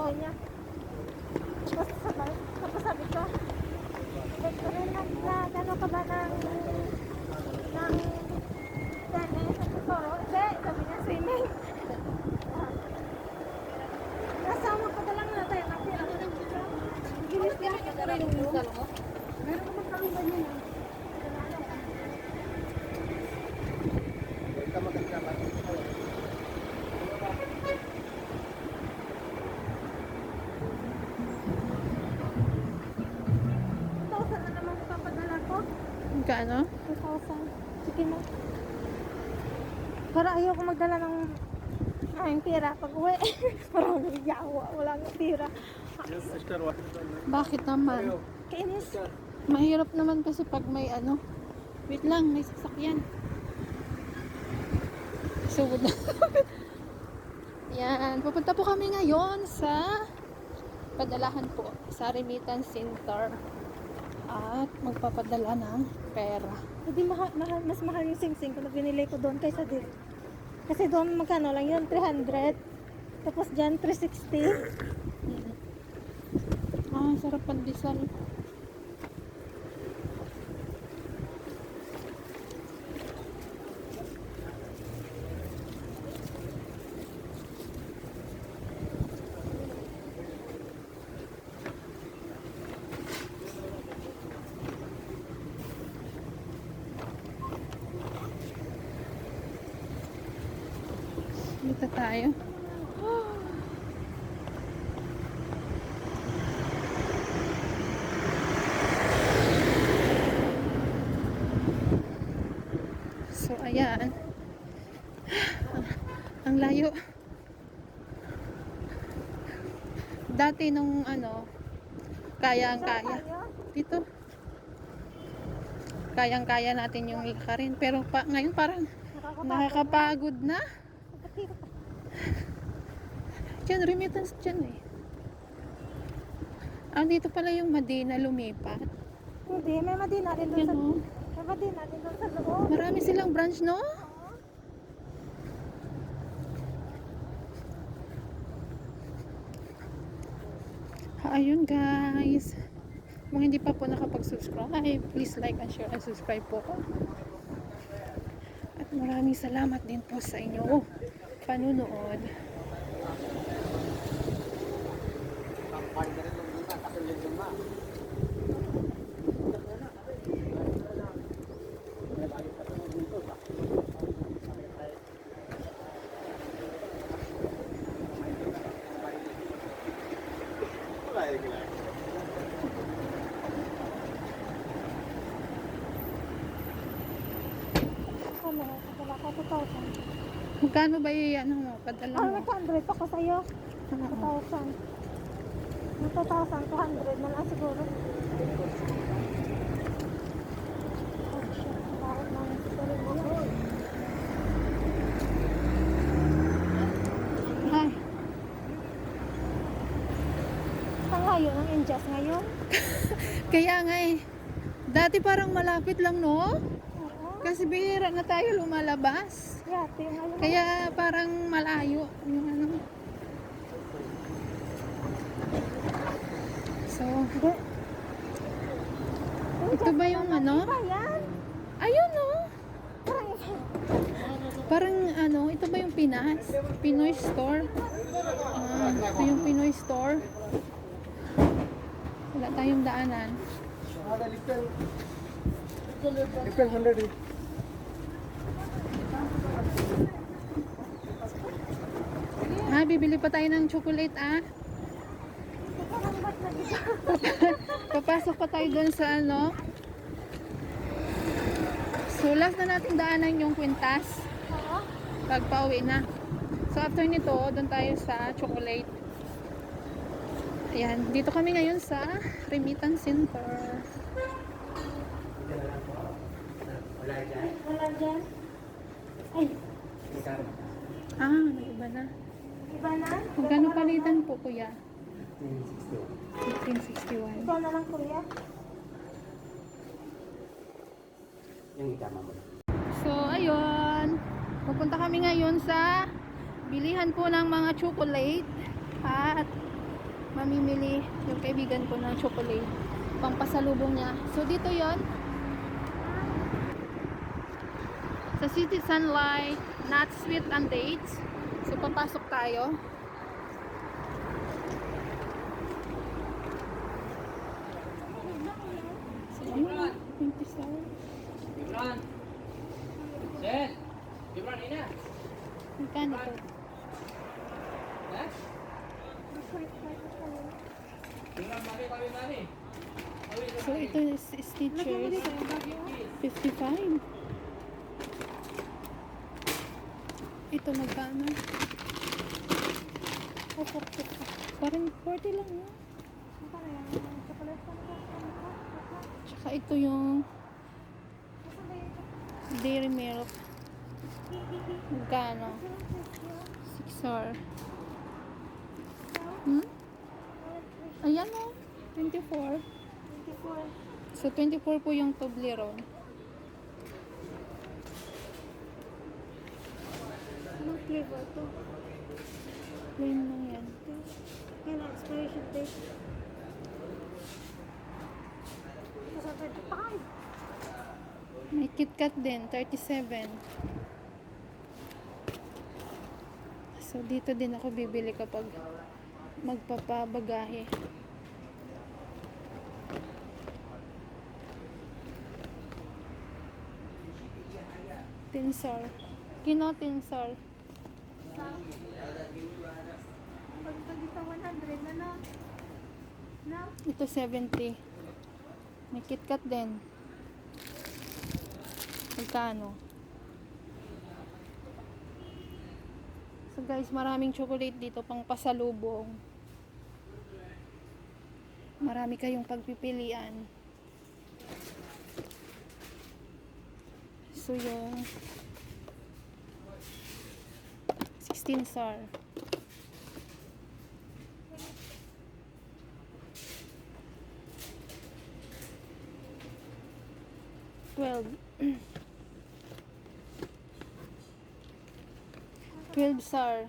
bahay niya. Tapos sabi ko, rin ano ka ba ng tennis sa Totoro? Hindi, sabi niya swimming. Kasama ko na lang natin. Gilis din ako na rin yung salmo. Meron naman kalungan niya na. Ito maganda ba? Na naman papadala ko. Magkano? 2,000. Sige mo. Para ayoko magdala ng pera pag uwi. Parang yawa. Wala nga pera. Yes, sister, what is the name? Bakit naman? Kainis. Mahirap naman kasi pag may ano. Wait lang, may sasakyan. Sugod na. Yan, pupunta po kami ngayon sa padalahan po sa remittance center at magpapadala ng pera. Hindi mas mahal yung sing-sing kung binili ko doon kaysa dito. Kasi doon magkano lang yun, 300. Tapos dyan, 360. Ah, sarap pandesal. Dito tayo. So, ayan. Ang layo. Dati nung ano, kayang-kaya. Dito. Kayang-kaya natin yung lakarin. Pero ngayon parang nakakapagod na. Diyan, remittance dyan eh. Ah, dito pala yung Madina lumipat. Hindi, may Madina din doon Yan sa o. may Madina din doon sa loob. Marami silang branch, no? Ayun guys. Kung hindi pa po nakapag-subscribe, please like and share and subscribe po. At maraming salamat din po sa inyo panunood. Ano, padala ko 2,000. Magkano ba yung ano mo? Padala Ay, mo? may 200 pa ko sa'yo. Oo. 2,000. May 2,200 na lang siguro. Oh, shit. Bakit namin si Torino? Ay, Ang layo ng Indias ngayon. kaya nga eh. Dati parang malapit lang, no? Oo. Kasi bihira na tayo lumalabas. Yate yung ngayon. Kaya parang malayo yung ano. So, Hindi. ito ba yung ano? Iba yan. Ayun, no? Parang iba. Parang ano, ito ba yung Pinas? Pinoy store? Ah, ito yung Pinoy store. Wala tayong daanan. Little 100 eh. Ah, bibili pa tayo ng chocolate, ah. Papasok pa tayo dun sa ano. So, last na nating daanan yung Quintas. Oo. Pag pauwi na. So, after nito, dun tayo sa chocolate. Ayan, dito kami ngayon sa remittance center. Wala dyan. Ay, Ah, may iba na. iba na. Magkano palitan po, kuya? 1561. 1561. Ikaw na lang, kuya. Yung itama mo. So, ayun. Pupunta kami ngayon sa bilihan po ng mga chocolate. At mamimili yung kaibigan ko ng chocolate. Pampasalubong niya. So, dito yon sa City Sunlight, Nuts, Sweet and Dates. So, papasok tayo. So, ayun, 27. Gibran! Sen! Gibran, ina! Magkano to? Ha? Gibran, mali. So, ito is Stitchers. 55. Ito magkano? Parang 40 lang, no? Tsaka ito yung Dairy Milk. Magkano? 6R. Ayan, o. 24. So, 24 po yung Toblerone. Anong flavor to? Plain lang yan. Kailan expiration date? Sa 25. May KitKat din, 37. So, dito din ako bibili kapag magpapabagahe. Tinsar. Kino tinsar. Pag dito 100 na no? No? Ito 70. May KitKat din. Magkano? So guys, maraming chocolate dito pang pasalubong. Marami kayong pagpipilian. So yung 16 SAR. $12. 12 SAR.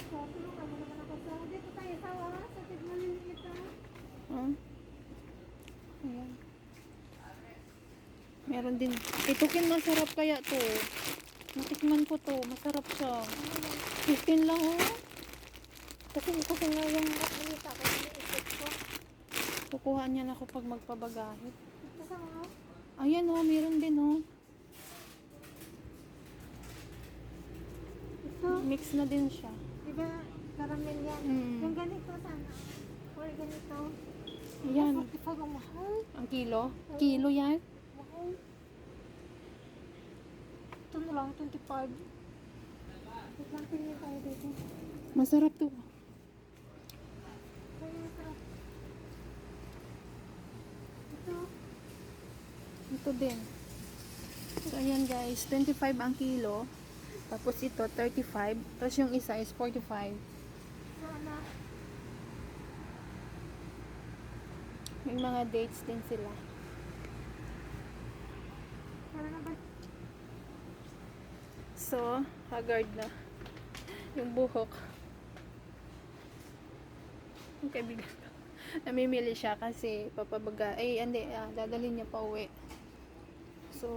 So, tulungan mo naman ako sa dito tayo sa tigmaliliit ha. Ayan. Meron din. Ito masarap kaya to. Natikman ko to. Masarap siya. 15 lang oh. Kasi nga yung balita ko, iniisip ko. Kukuha niyan ako pag magpabagahit. Ito sa mga, Ayan oh, meron din oh. ito, Mix na din siya. diba, caramel yan. Mm. Yung ganito sana. Or ganito. Ayan. 45 ang mahal. Ang kilo? Kilo yan? Mahal. Ito na lang, 25. Wait lang, tingin tayo dito. Masarap to. Kaya masarap. Ito, Ito din. So, ayan guys. 25 ang kilo. Tapos ito, 35. Tapos yung isa is 45. sana. May mga dates din sila. Para na ba? So, haggard na. Yung buhok. Yung kaibigan ko. Namimili siya kasi dadalhin niya pa uwi. So,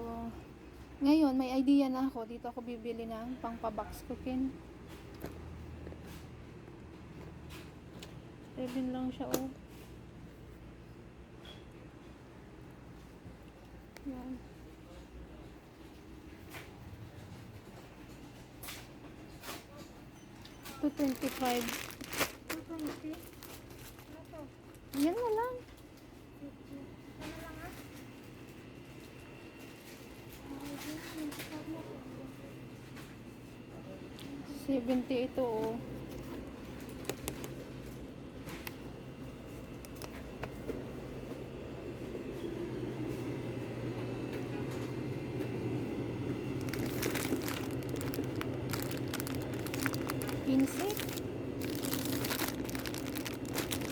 ngayon, may idea na ako. Dito ako bibili ng pang-box cooking. 7 lang siya, oh. Yan. Ito, 25. 220. Ano to? Yan na lang. 50. Ano lang ha? 70 ito, oh.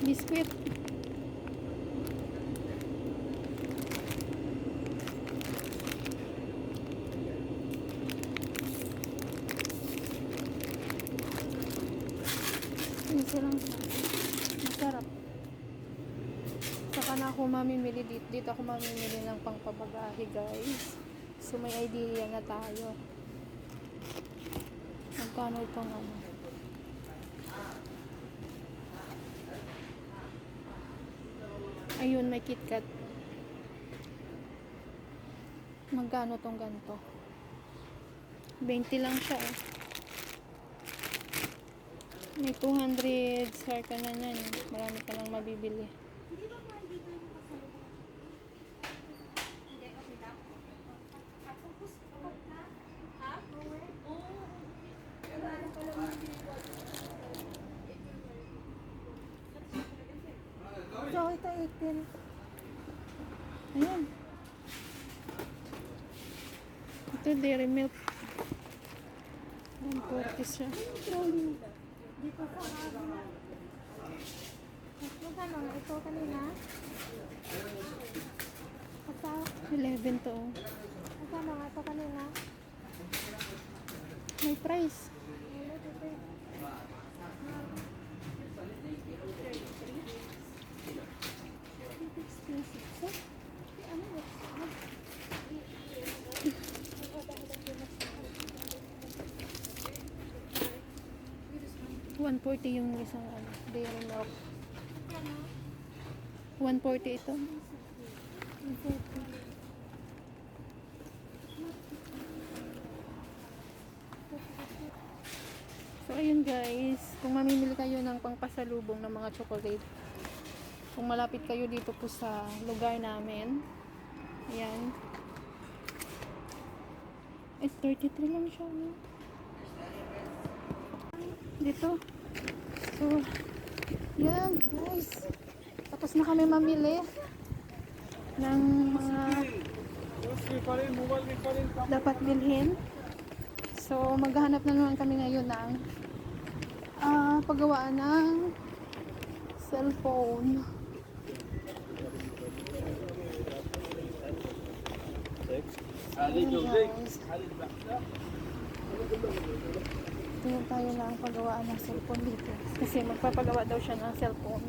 Biscuit. Easy lang siya. Masarap. Saka na ako mamimili dito. Dito ako mamimili ng pangpabagahe, guys. So, may idea na tayo. Magkano itong ano? Ayun, may KitKat. Magkano tong ganito? 20 lang siya eh. May 200 share ka na yan. Marami ka lang mabibili. So, ito 18. Ayan. Ito, dairy milk. 140 siya. Dito sa kabila. Magkano nga ito kanina? Basta, 11 to. Oh. magkano nga ito kanina? May price. Wala dito eh. Expensive. So, ano ba? 140 yung isang ano, dairy milk. 140 ito. So ayun guys, kung mamimili kayo ng pangpasalubong ng mga chocolate, kung malapit kayo dito po sa lugar namin, ayan. Eh, 33 lang siya. No? Dito. So, yan guys. Tapos na kami mamili ng mga dapat bilhin. So, maghahanap na naman kami ngayon ng paggawaan ng cellphone. Ayan, guys. Tingnan tayo na ang paggawaan ng cellphone dito. Kasi magpapagawa daw siya ng cellphone.